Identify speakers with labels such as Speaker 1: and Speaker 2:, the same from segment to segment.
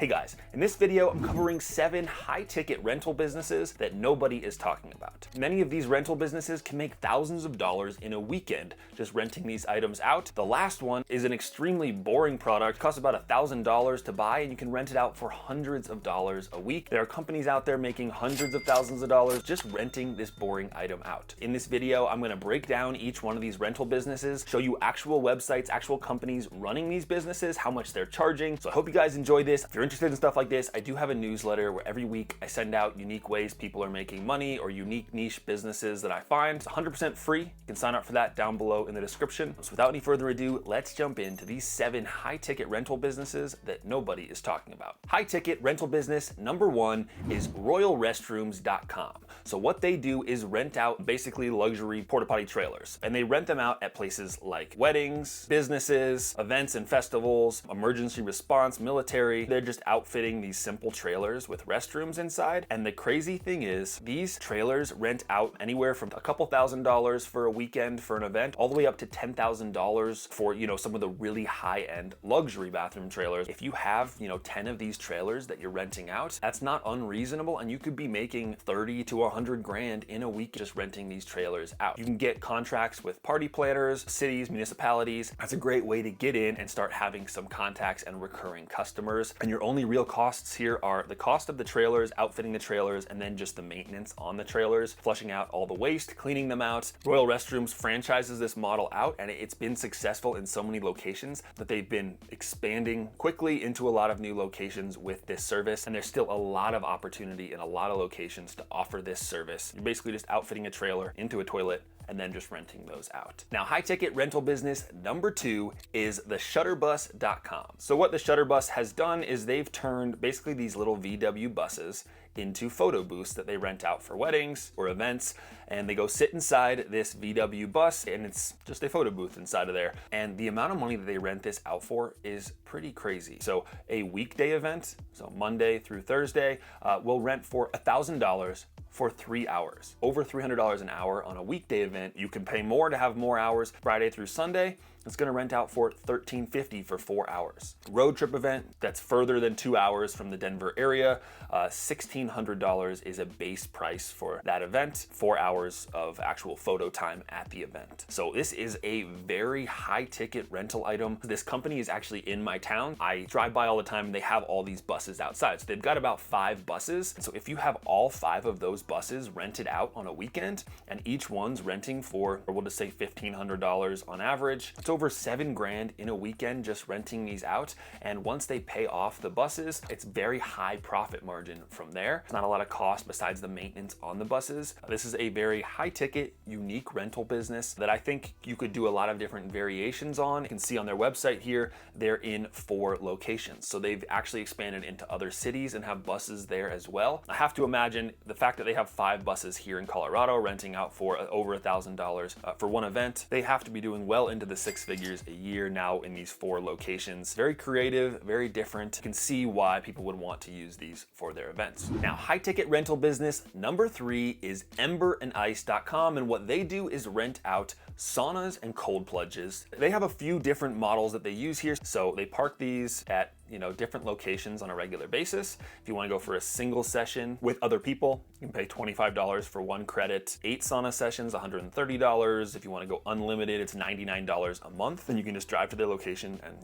Speaker 1: Hey guys, in this video I'm covering 7 high-ticket rental businesses that nobody is talking about. Many of these rental businesses can make thousands of dollars in a weekend just renting these items out. The last one is an extremely boring product, costs about $1,000 to buy, and you can rent it out for hundreds of dollars a week. There are companies out there making hundreds of thousands of dollars just renting this boring item out. In this video, I'm going to break down each one of these rental businesses, show you actual websites, actual companies running these businesses, how much they're charging. So I hope you guys enjoy this. If you're interested in stuff like this, I do have a newsletter where every week I send out unique ways people are making money or unique niche businesses that I find. It's 100% free. You can sign up for that down below in the description. So without any further ado, let's jump into these 7 high-ticket rental businesses that nobody is talking about. High-ticket rental business number 1 is RoyalRestrooms.com. So what they do is rent out basically luxury porta potty trailers, and they rent them out at places like weddings, businesses, events and festivals, emergency response, military. They're just outfitting these simple trailers with restrooms inside. And the crazy thing is, these trailers rent out anywhere from a couple $1,000s for a weekend for an event, all the way up to $10,000 for, some of the really high-end luxury bathroom trailers. If you have, 10 of these trailers that you're renting out, that's not unreasonable, and you could be making 30 to 100 grand in a week just renting these trailers out. You can get contracts with party planners, cities, municipalities. That's a great way to get in and start having some contacts and recurring customers. And your only real costs here are the cost of the trailers, outfitting the trailers, and then just the maintenance on the trailers, flushing out all the waste, cleaning them out. Royal Restrooms franchises this model out, and it's been successful in so many locations that they've been expanding quickly into a lot of new locations with this service. And there's still a lot of opportunity in a lot of locations to offer this service. You're basically just outfitting a trailer into a toilet and then just renting those out. Now, high-ticket rental business number 2 is the Shutterbus.com. So what the Shutterbus has done is they've turned basically these little VW buses into photo booths that they rent out for weddings or events, and they go sit inside this VW bus, and it's just a photo booth inside of there. And the amount of money that they rent this out for is pretty crazy. So a weekday event, so Monday through Thursday, will rent for $1,000 for 3 hours. Over $300 an hour on a weekday event. You can pay more to have more hours Friday through Sunday. It's gonna rent out for $1,350 for 4 hours. Road trip event that's further than 2 hours from the Denver area, $1,600 is a base price for that event, 4 hours of actual photo time at the event. So this is a very high ticket rental item. This company is actually in my town. I drive by all the time and they have all these buses outside. So they've got about 5 buses. And so if you have all 5 of those buses rented out on a weekend, and each one's renting for, or we'll just say $1,500 on average, it's over 7 grand in a weekend just renting these out. And once they pay off the buses, it's very high profit margin from there. It's not a lot of cost besides the maintenance on the buses. This is a very high ticket, unique rental business that I think you could do a lot of different variations on. You can see on their website here, they're in 4 locations. So they've actually expanded into other cities and have buses there as well. I have to imagine the fact that they have 5 buses here in Colorado renting out for over $1,000 for one event, they have to be doing well into the 6 figures a year now in these 4 locations. Very creative, very different. You can see why people would want to use these for their events. Now, high ticket rental business number 3 is EmberandIce.com, and what they do is rent out saunas and cold plunges. They have a few different models that they use here. So they park these at different locations on a regular basis. If you want to go for a single session with other people, you can pay $25 for 1 credit. 8 sauna sessions, $130. If you want to go unlimited, it's $99 a month. Then you can just drive to their location and,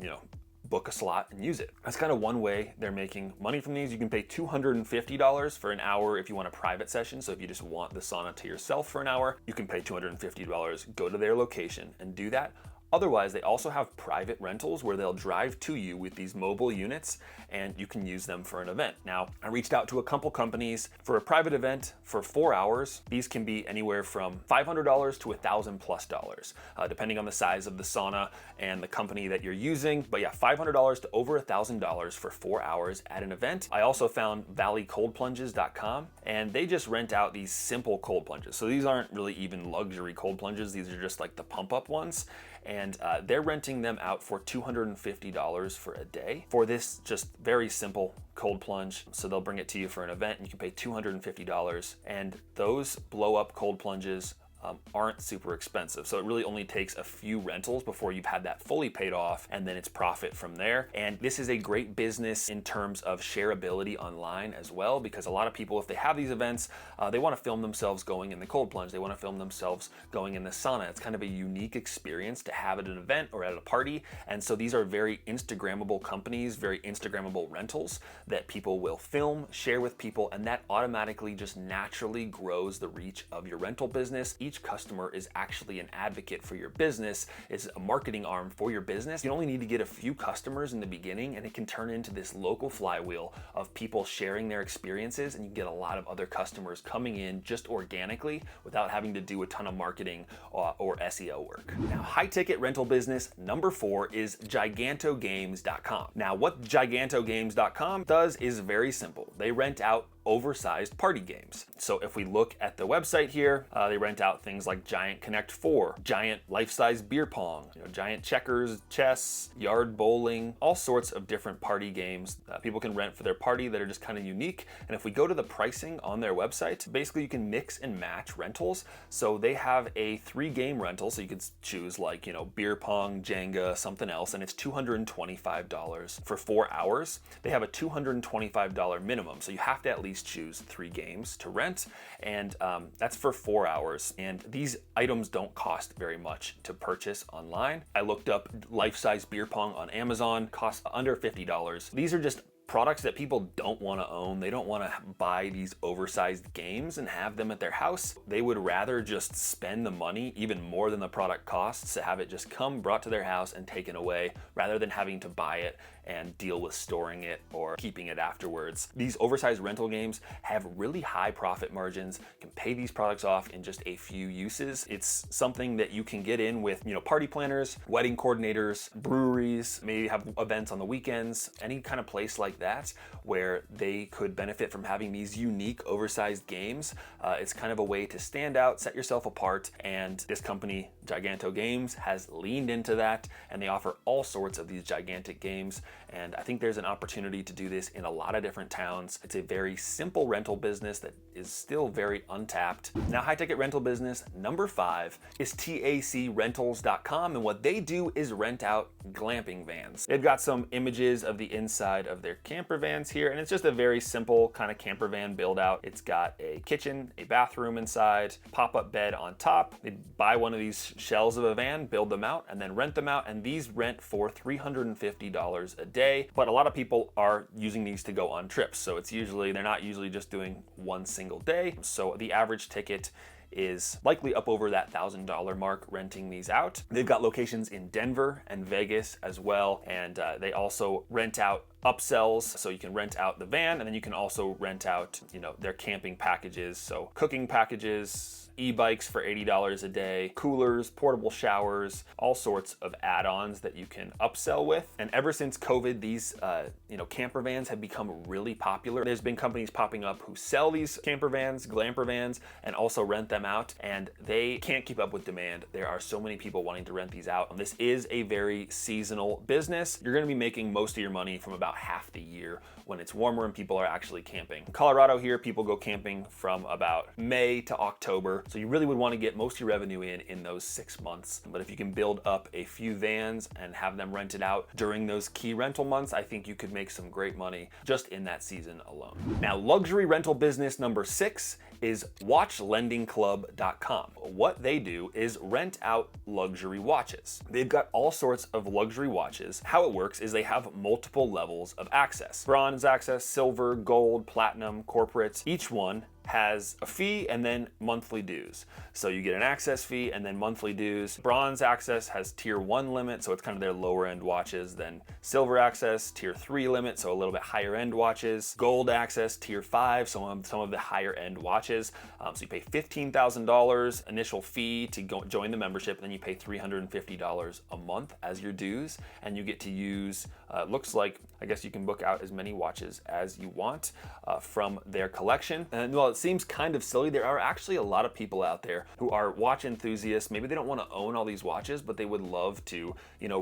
Speaker 1: book a slot and use it. That's kind of one way they're making money from these. You can pay $250 for an hour if you want a private session. So if you just want the sauna to yourself for an hour, you can pay $250, go to their location and do that. Otherwise, they also have private rentals where they'll drive to you with these mobile units and you can use them for an event. Now, I reached out to a couple companies for a private event for 4 hours. These can be anywhere from $500 to $1,000+, depending on the size of the sauna and the company that you're using. But yeah, $500 to over $1,000 for 4 hours at an event. I also found ValleyColdPlunges.com, and they just rent out these simple cold plunges. So these aren't really even luxury cold plunges. These are just like the pump up ones. And they're renting them out for $250 for a day for this just very simple cold plunge. So they'll bring it to you for an event and you can pay $250. And those blow up cold plunges aren't super expensive. So it really only takes a few rentals before you've had that fully paid off, and then it's profit from there. And this is a great business in terms of shareability online as well, because a lot of people, if they have these events, they want to film themselves going in the cold plunge. They want to film themselves going in the sauna. It's kind of a unique experience to have at an event or at a party. And so these are very Instagrammable companies, very Instagrammable rentals that people will film, share with people, and that automatically just naturally grows the reach of your rental business. Each customer is actually an advocate for your business, is a marketing arm for your business. You only need to get a few customers in the beginning, and it can turn into this local flywheel of people sharing their experiences, and you get a lot of other customers coming in just organically without having to do a ton of marketing or SEO work. Now, high ticket rental business number 4 is gigantogames.com. Now, what gigantogames.com does is very simple. They rent out oversized party games. So if we look at the website here, they rent out things like Giant Connect 4, Giant life-size beer pong, Giant checkers, chess, yard bowling, all sorts of different party games that people can rent for their party that are just kind of unique. And if we go to the pricing on their website, basically you can mix and match rentals. So they have a 3-game rental, so you could choose like, beer pong, Jenga, something else, and it's $225 for 4 hours. They have a $225 minimum, so you have to at least choose 3 games to rent, and that's for 4 hours. And these items don't cost very much to purchase online. I looked up life-size beer pong on Amazon, costs under $50. These are just products that people don't want to own. They don't want to buy these oversized games and have them at their house. They would rather just spend the money, even more than the product costs, to have it just come brought to their house and taken away, rather than having to buy it and deal with storing it or keeping it afterwards. These oversized rental games have really high profit margins, can pay these products off in just a few uses. It's something that you can get in with, party planners, wedding coordinators, breweries, maybe have events on the weekends, any kind of place like that where they could benefit from having these unique oversized games. It's kind of a way to stand out, set yourself apart, and this company, Giganto Games, has leaned into that, and they offer all sorts of these gigantic games. And I think there's an opportunity to do this in a lot of different towns. It's a very simple rental business that is still very untapped. Now, high ticket rental business number 5 is tacrentals.com, and what they do is rent out glamping vans. They've got some images of the inside of their camper vans here, and it's just a very simple kind of camper van build out. It's got a kitchen, a bathroom inside, pop-up bed on top. They buy one of these shells of a van, build them out, and then rent them out, and these rent for $350 a day. But a lot of people are using these to go on trips, so they're not usually just doing one single day. So the average ticket is likely up over that $1,000 mark renting these out. They've got locations in Denver and Vegas as well, and they also rent out upsells, so you can rent out the van, and then you can also rent out their camping packages, so cooking packages, e-bikes for $80 a day, coolers, portable showers, all sorts of add-ons that you can upsell with. And ever since COVID, these camper vans have become really popular. There's been companies popping up who sell these camper vans, glamper vans, and also rent them out, and they can't keep up with demand. There are so many people wanting to rent these out, and this is a very seasonal business. You're going to be making most of your money from about half the year when it's warmer and people are actually camping. In Colorado here, people go camping from about May to October. So you really would want to get most of your revenue in those 6 months. But if you can build up a few vans and have them rented out during those key rental months, I think you could make some great money just in that season alone. Now, luxury rental business number 6 is watchlendingclub.com. What they do is rent out luxury watches. They've got all sorts of luxury watches. How it works is they have multiple levels of access: bronze access, silver, gold, platinum, corporate. Each one has a fee and then monthly dues. So you get an access fee and then monthly dues. Bronze access has tier 1 limit, so it's kind of their lower end watches. Then silver access, tier 3 limit, so a little bit higher end watches. Gold access, tier 5, some of the higher end watches. So you pay $15,000 initial fee to join the membership, and then you pay $350 a month as your dues, and you get to use, looks like, I guess you can book out as many watches as you want from their collection. And well, it seems kind of silly, there are actually a lot of people out there who are watch enthusiasts. Maybe they don't want to own all these watches, but they would love to,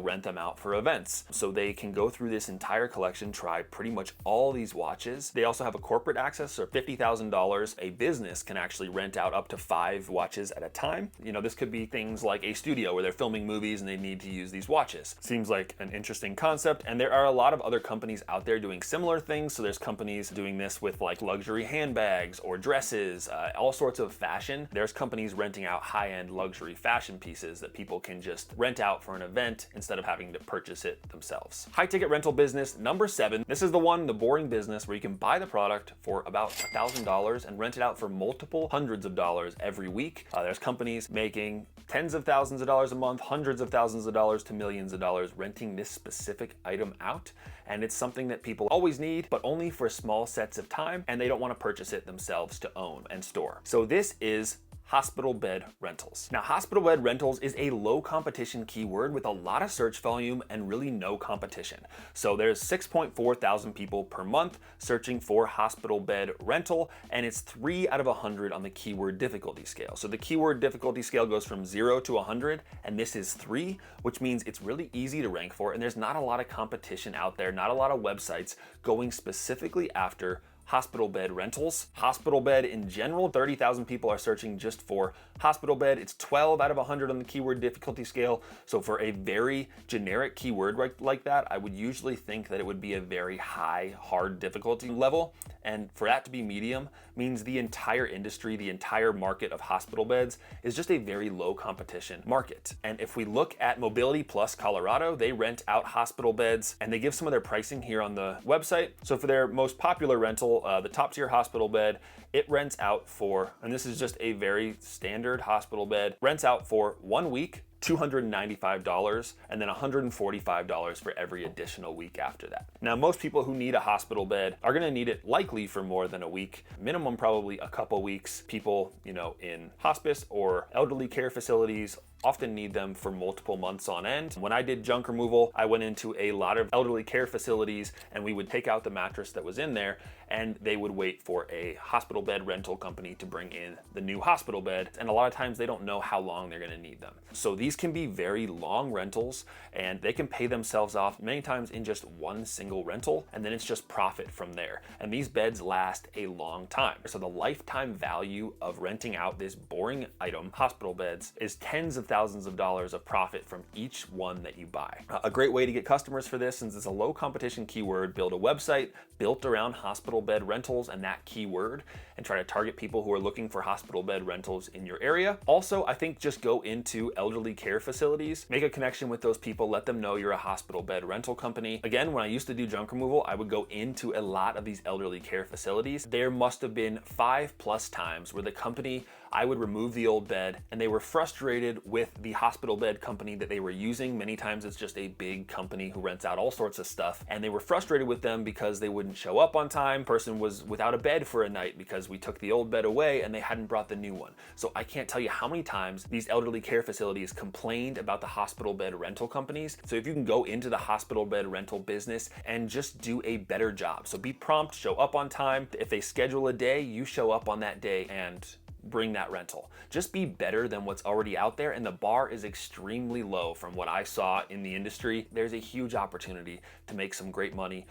Speaker 1: rent them out for events. So they can go through this entire collection, try pretty much all these watches. They also have a corporate access, so $50,000, a business can actually rent out up to 5 watches at a time. This could be things like a studio where they're filming movies and they need to use these watches. Seems like an interesting concept, and there are a lot of other companies out there doing similar things. So there's companies doing this with like luxury handbags or dresses, all sorts of fashion. There's companies renting out high-end luxury fashion pieces that people can just rent out for an event instead of having to purchase it themselves. High ticket rental business number 7. This is the one, the boring business, where you can buy the product for about $1,000 and rent it out for multiple hundreds of dollars every week. There's companies making tens of thousands of dollars a month, hundreds of thousands of dollars to millions of dollars renting this specific item out. And it's something that people always need, but only for small sets of time, and they don't want to purchase it themselves to own and store. So this is hospital bed rentals. Now, hospital bed rentals is a low competition keyword with a lot of search volume and really no competition. So there's 6.4 thousand people per month searching for hospital bed rental, and it's 3 out of 100 on the keyword difficulty scale. So the keyword difficulty scale goes from 0 to 100, and this is 3, which means it's really easy to rank for, and there's not a lot of competition out there, not a lot of websites going specifically after hospital bed rentals. Hospital bed in general, 30,000 people are searching just for hospital bed. It's 12 out of 100 on the keyword difficulty scale. So for a very generic keyword like that, I would usually think that it would be a very high, hard difficulty level. And for that to be medium means the entire industry, the entire market of hospital beds is just a very low competition market. And if we look at Mobility Plus Colorado, they rent out hospital beds and they give some of their pricing here on the website. So for their most popular rental, the top tier hospital bed, it rents out for, and this is just a very standard hospital bed, rents out for 1 week, $295, and then $145 for every additional week after that. Now, most people who need a hospital bed are gonna need it likely for more than a week, minimum probably a couple weeks. People, in hospice or elderly care facilities often need them for multiple months on end. When I did junk removal, I went into a lot of elderly care facilities and we would take out the mattress that was in there and they would wait for a hospital bed rental company to bring in the new hospital bed. And a lot of times they don't know how long they're gonna need them. So these can be very long rentals and they can pay themselves off many times in just one single rental, and then it's just profit from there. And these beds last a long time. So the lifetime value of renting out this boring item, hospital beds, is tens of thousands of dollars of profit from each one that you buy. A great way to get customers for this, since it's a low competition keyword, build a website built around hospital bed rentals and that keyword, and try to target people who are looking for hospital bed rentals in your area. Also, I think just go into elderly care facilities, make a connection with those people, let them know you're a hospital bed rental company. Again, when I used to do junk removal, I would go into a lot of these elderly care facilities. There must have been 5+ times where the company, I would remove the old bed and they were frustrated with the hospital bed company that they were using. Many times it's just a big company who rents out all sorts of stuff, and they were frustrated with them because they wouldn't show up on time. Person was without a bed for a night because we took the old bed away and they hadn't brought the new one. So I can't tell you how many times these elderly care facilities complained about the hospital bed rental companies. So if you can go into the hospital bed rental business and just do a better job. So be prompt, show up on time. If they schedule a day, you show up on that day and bring that rental. Just be better than what's already out there, and the bar is extremely low from what I saw in the industry. There's a huge opportunity to make some great money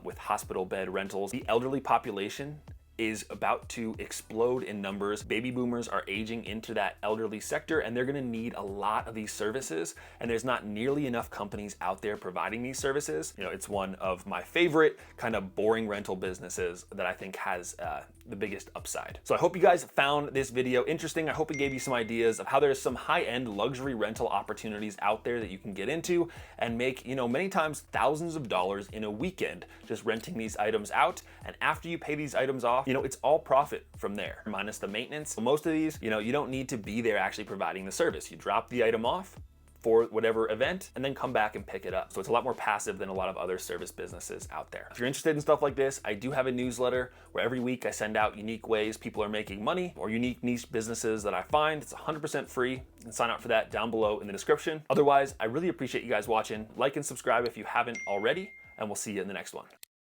Speaker 1: with hospital bed rentals. The elderly population is about to explode in numbers. Baby boomers are aging into that elderly sector and they're gonna need a lot of these services, and there's not nearly enough companies out there providing these services. It's one of my favorite kind of boring rental businesses that I think has the biggest upside. So I hope you guys found this video interesting. I hope it gave you some ideas of how there's some high-end luxury rental opportunities out there that you can get into and make, many times thousands of dollars in a weekend just renting these items out. And after you pay these items off, it's all profit from there, minus the maintenance. So most of these, you don't need to be there actually providing the service. You drop the item off for whatever event and then come back and pick it up. So it's a lot more passive than a lot of other service businesses out there. If you're interested in stuff like this, I do have a newsletter where every week I send out unique ways people are making money or unique niche businesses that I find. It's 100% free. You can sign up for that down below in the description. Otherwise, I really appreciate you guys watching. Like and subscribe if you haven't already, and we'll see you in the next one.